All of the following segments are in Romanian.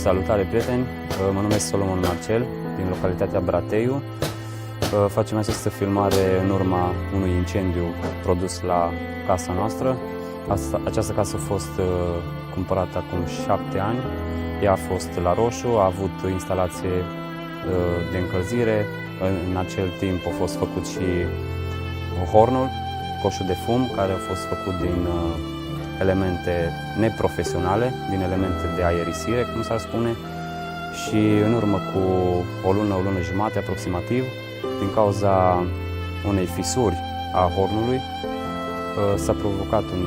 Salutare, prieteni! Mă numesc Solomon Marcel, din localitatea Brateiu. Facem această filmare în urma unui incendiu produs la casa noastră. Această casă a fost cumpărată acum 7 ani. Ea a fost la roșu, a avut instalație de încălzire. În acel timp a fost făcut și hornul, coșul de fum, care a fost făcut din elemente neprofesionale, din elemente de aerisire, cum s-ar spune, și în urmă cu o lună jumate aproximativ, din cauza unei fisuri a hornului, s-a provocat un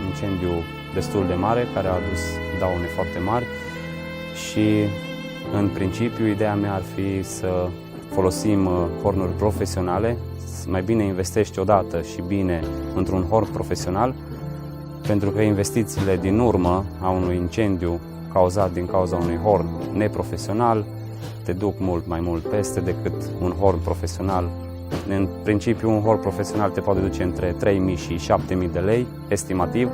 incendiu destul de mare, care a adus daune foarte mari și, în principiu, ideea mea ar fi să folosim hornuri profesionale. Mai bine investești odată și bine într-un horn profesional, pentru că investițiile din urmă a unui incendiu cauzat din cauza unui horn neprofesional te duc mult mai mult peste decât un horn profesional. În principiu, un horn profesional te poate duce între 3.000 și 7.000 de lei, estimativ.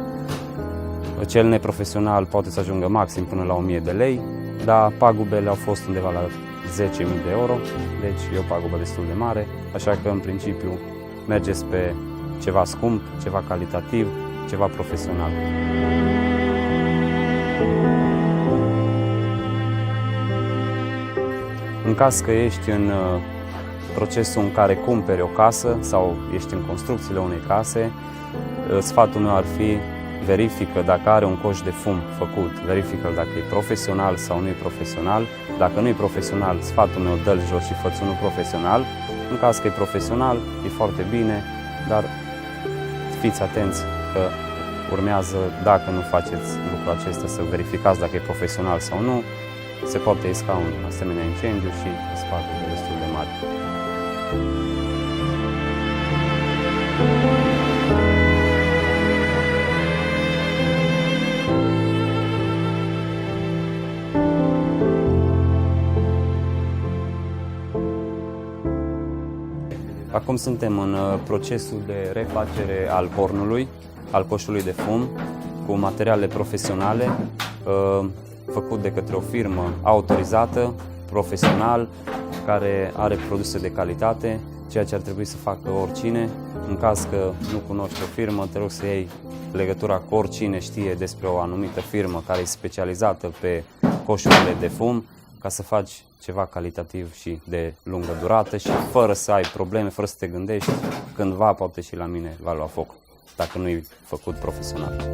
Cel neprofesional poate să ajungă maxim până la 1.000 de lei, dar pagubele au fost undeva la 10.000 de euro, deci e o pagubă destul de mare, așa că, în principiu, mergeți pe ceva scump, ceva calitativ, ceva profesional. În caz că ești în procesul în care cumperi o casă sau ești în construcțiile unei case, sfatul meu ar fi: verifică dacă are un coș de fum făcut, verifică-l dacă e profesional sau nu e profesional. Dacă nu e profesional, sfatul meu, dă-l jos și fă-ți unul profesional. În caz că e profesional, e foarte bine, dar fiți atenți că urmează, dacă nu faceți lucrul acesta, să verificați dacă e profesional sau nu, se poate isca un asemenea incendiu și spatele destul de mari. Acum suntem în procesul de refacere al hornului, al coșului de fum, cu materiale profesionale, făcut de către o firmă autorizată, profesional, care are produse de calitate, ceea ce ar trebui să facă oricine. În caz că nu cunoști o firmă, te rog să iei legătura cu oricine știe despre o anumită firmă care e specializată pe coșurile de fum, ca să faci ceva calitativ și de lungă durată și fără să ai probleme, fără să te gândești, cândva poate și la mine va lua foc, dacă nu e făcut profesional.